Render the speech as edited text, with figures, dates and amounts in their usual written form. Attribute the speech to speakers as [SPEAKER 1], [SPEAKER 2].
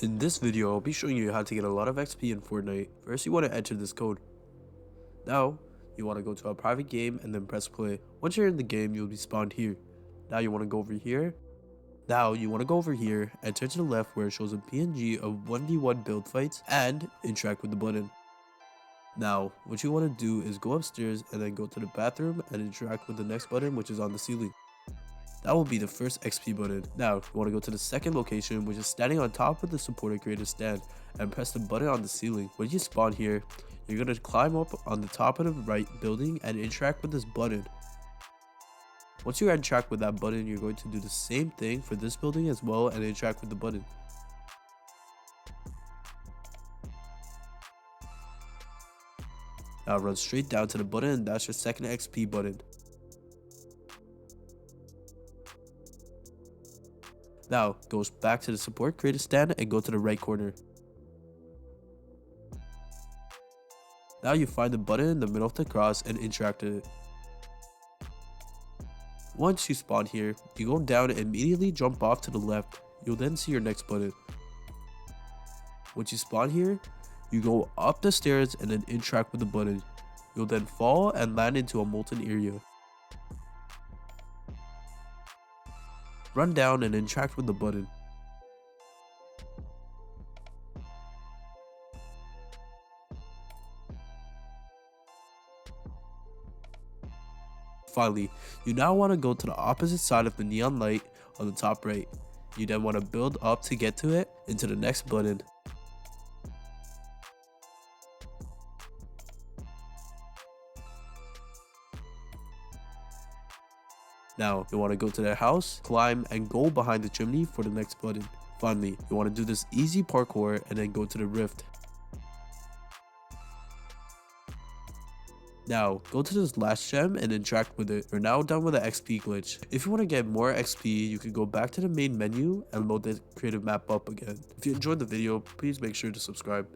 [SPEAKER 1] In this video, I'll be showing you how to get a lot of XP in Fortnite. First, you want to enter this code. Now, you want to go to a private game and then press play. Once you're in the game, you'll be spawned here. Now you want to go over here. And turn to the left where it shows a PNG of 1v1 build fights and interact with the button. Now, what you want to do is go upstairs and then go to the bathroom and interact with the next button, which is on the ceiling. That will be the first XP button. Now, you want to go to the second location, which is standing on top of the supporter creator stand, and press the button on the ceiling. When you spawn here, you're going to climb up on the top of the right building and interact with this button. Once you interact with that button, you're going to do the same thing for this building as well and interact with the button. Now run straight down to the button, and that's your second XP button. Now, go back to the support creator stand and go to the right corner. Now you find the button in the middle of the cross and interact with it. Once you spawn here, you go down and immediately jump off to the left. You'll then see your next button. Once you spawn here, you go up the stairs and then interact with the button. You'll then fall and land into a molten area. Run down and interact with the button. Finally, you now want to go to the opposite side of the neon light on the top right. You then want to build up to get to it into the next button. Now, you want to go to their house, climb, and go behind the chimney for the next button. Finally, you want to do this easy parkour and then go to the rift. Now, go to this last gem and interact with it. You're now done with the XP glitch. If you want to get more XP, you can go back to the main menu and load the creative map up again. If you enjoyed the video, please make sure to subscribe.